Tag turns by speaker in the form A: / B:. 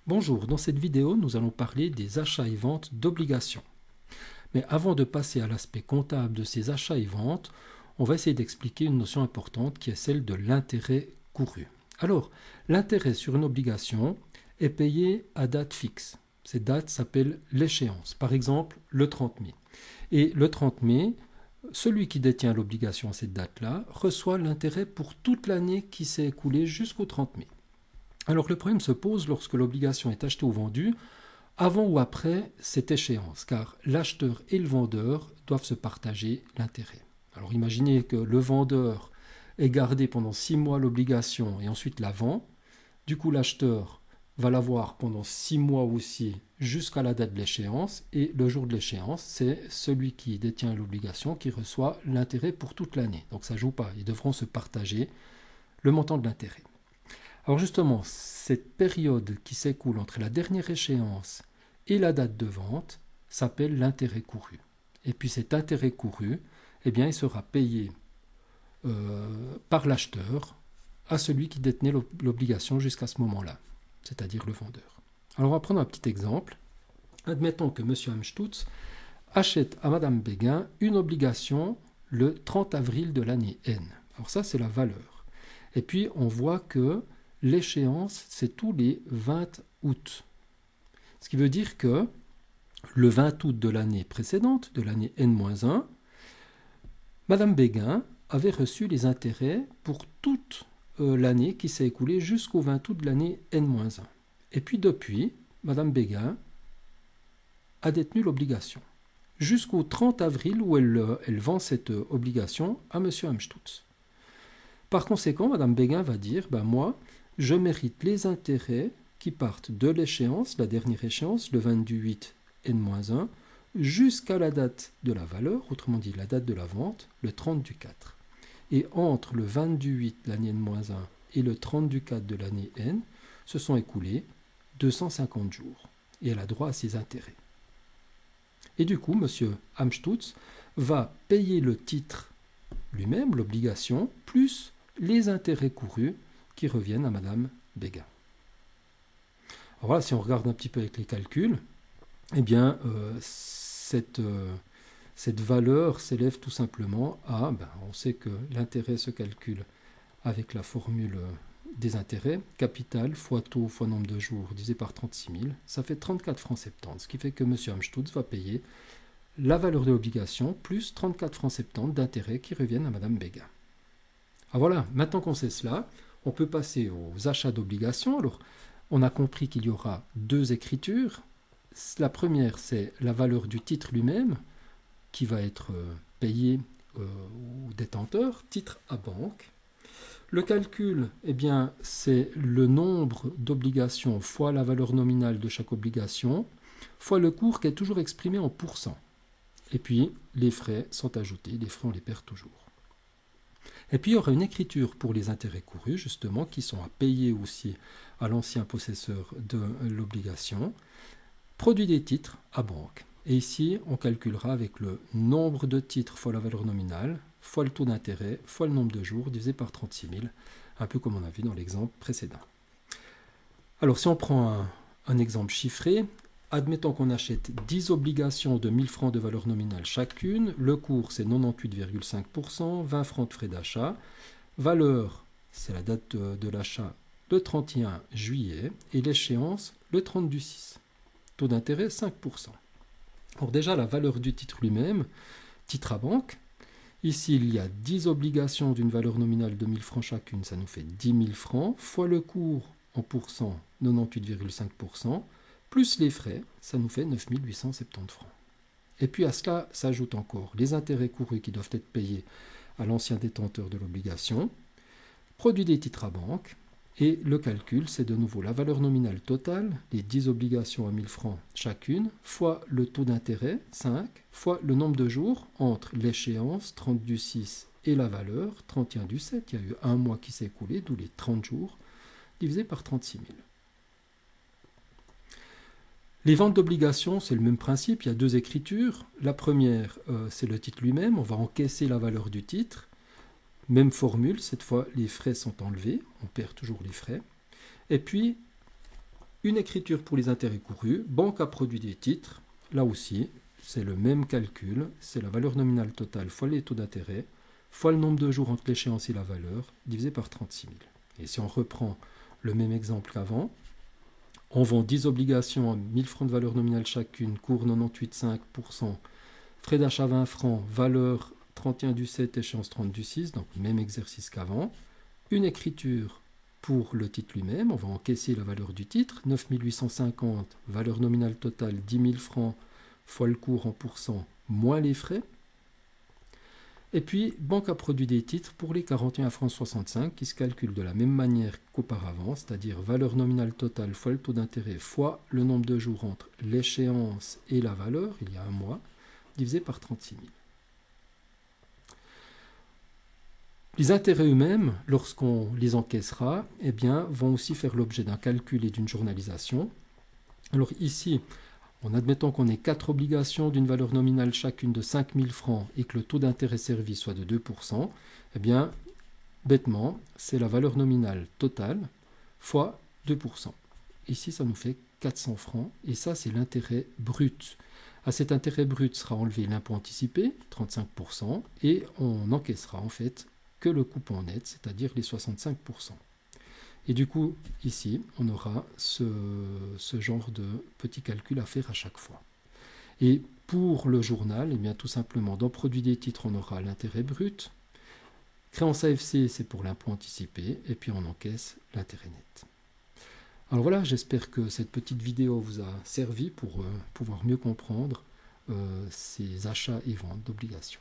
A: Bonjour, dans cette vidéo, nous allons parler des achats et ventes d'obligations. Mais avant de passer à l'aspect comptable de ces achats et ventes, on va essayer d'expliquer une notion importante qui est celle de l'intérêt couru. Alors, l'intérêt sur une obligation est payé à date fixe. Cette date s'appelle l'échéance, par exemple le 30 mai. Et le 30 mai, celui qui détient l'obligation à cette date-là reçoit l'intérêt pour toute l'année qui s'est écoulée jusqu'au 30 mai. Alors le problème se pose lorsque l'obligation est achetée ou vendue, avant ou après cette échéance, car l'acheteur et le vendeur doivent se partager l'intérêt. Alors imaginez que le vendeur ait gardé pendant 6 mois l'obligation et ensuite la vend. Du coup l'acheteur va l'avoir pendant 6 mois aussi jusqu'à la date de l'échéance, et le jour de l'échéance, c'est celui qui détient l'obligation qui reçoit l'intérêt pour toute l'année. Donc ça ne joue pas, ils devront se partager le montant de l'intérêt. Alors justement, cette période qui s'écoule entre la dernière échéance et la date de vente s'appelle l'intérêt couru. Et puis cet intérêt couru, eh bien, il sera payé par l'acheteur à celui qui détenait l'obligation jusqu'à ce moment-là, c'est-à-dire le vendeur. Alors on va prendre un petit exemple. Admettons que M. Amstutz achète à Mme Béguin une obligation le 30 avril de l'année N. Alors ça, c'est la valeur. Et puis on voit que l'échéance, c'est tous les 20 août. Ce qui veut dire que le 20 août de l'année précédente, de l'année N-1, Mme Béguin avait reçu les intérêts pour toute l'année qui s'est écoulée jusqu'au 20 août de l'année N-1. Et puis depuis, Mme Béguin a détenu l'obligation jusqu'au 30 avril où elle vend cette obligation à M. Amstutz. Par conséquent, Mme Béguin va dire, moi, je mérite les intérêts qui partent de l'échéance, la dernière échéance, le 22/8 N-1, jusqu'à la date de la valeur, autrement dit la date de la vente, le 30/4. Et entre le 22/8 de l'année N-1 et le 30/4 de l'année N, se sont écoulés 250 jours. Et elle a droit à ses intérêts. Et du coup, M. Amstutz va payer le titre lui-même, l'obligation, plus les intérêts courus qui reviennent à Mme Béguin. Alors voilà, si on regarde un petit peu avec les calculs, eh bien, cette valeur s'élève tout simplement à, on sait que l'intérêt se calcule avec la formule des intérêts, capital fois taux fois nombre de jours divisé par 36 000, ça fait 34 francs 70, ce qui fait que M. Amstutz va payer la valeur de l'obligation plus 34 francs 70 d'intérêts qui reviennent à Mme Béguin. Ah voilà, maintenant qu'on sait cela, on peut passer aux achats d'obligations. Alors, on a compris qu'il y aura deux écritures. La première, c'est la valeur du titre lui-même, qui va être payé au détenteur, titre à banque. Le calcul, eh bien, c'est le nombre d'obligations fois la valeur nominale de chaque obligation, fois le cours qui est toujours exprimé en pourcent. Et puis, les frais sont ajoutés, les frais, on les perd toujours. Et puis, il y aura une écriture pour les intérêts courus, justement, qui sont à payer aussi à l'ancien possesseur de l'obligation. Produit des titres à banque. Et ici, on calculera avec le nombre de titres fois la valeur nominale, fois le taux d'intérêt, fois le nombre de jours, divisé par 36 000, un peu comme on a vu dans l'exemple précédent. Alors, si on prend un exemple chiffré, admettons qu'on achète 10 obligations de 1000 francs de valeur nominale chacune. Le cours, c'est 98,5%, 20 francs de frais d'achat. Valeur, c'est la date de l'achat, le 31 juillet. Et l'échéance, le 30/6. Taux d'intérêt, 5%. Alors déjà, la valeur du titre lui-même, titre à banque. Ici, il y a 10 obligations d'une valeur nominale de 1000 francs chacune. Ça nous fait 10 000 francs, fois le cours en pourcent, 98,5%. Plus les frais, ça nous fait 9 870 francs. Et puis à cela s'ajoutent encore les intérêts courus qui doivent être payés à l'ancien détenteur de l'obligation, produit des titres à banque, et le calcul, c'est de nouveau la valeur nominale totale, les 10 obligations à 1000 francs chacune, fois le taux d'intérêt, 5, fois le nombre de jours entre l'échéance, 30/6, et la valeur, 31/7. Il y a eu un mois qui s'est écoulé, d'où les 30 jours, divisé par 36 000. Les ventes d'obligations, c'est le même principe, il y a deux écritures. La première, c'est le titre lui-même, on va encaisser la valeur du titre. Même formule, cette fois les frais sont enlevés, on perd toujours les frais. Et puis, Une écriture pour les intérêts courus, banque a produit des titres, là aussi, c'est le même calcul, c'est la valeur nominale totale fois les taux d'intérêt, fois le nombre de jours entre l'échéance et la valeur, divisé par 36 000. Et si on reprend le même exemple qu'avant, on vend 10 obligations à 1000 francs de valeur nominale chacune, cours 98,5%, frais d'achat 20 francs, valeur 31 du 7, échéance 30 du 6, donc même exercice qu'avant. Une écriture pour le titre lui-même, on va encaisser la valeur du titre, 9850, valeur nominale totale 10 000 francs, fois le cours en pourcent, moins les frais. Et puis, banque a produit des titres pour les 41 francs 65 qui se calculent de la même manière qu'auparavant, c'est-à-dire valeur nominale totale fois le taux d'intérêt fois le nombre de jours entre l'échéance et la valeur, il y a un mois, divisé par 36 000. Les intérêts eux-mêmes, lorsqu'on les encaissera, eh bien, vont aussi faire l'objet d'un calcul et d'une journalisation. Alors ici, en admettant qu'on ait 4 obligations d'une valeur nominale chacune de 5 000 francs et que le taux d'intérêt servi soit de 2%, eh bien, bêtement, c'est la valeur nominale totale fois 2%. Ici, ça nous fait 400 francs, et ça, c'est l'intérêt brut. À cet intérêt brut sera enlevé l'impôt anticipé, 35%, et on encaissera en fait que le coupon net, c'est-à-dire les 65%. Et du coup, ici, on aura ce genre de petit calcul à faire à chaque fois. Et pour le journal, eh bien, tout simplement, dans produit des titres, on aura l'intérêt brut. Créance AFC, c'est pour l'impôt anticipé, et puis on encaisse l'intérêt net. Alors voilà, j'espère que cette petite vidéo vous a servi pour pouvoir mieux comprendre ces achats et ventes d'obligations.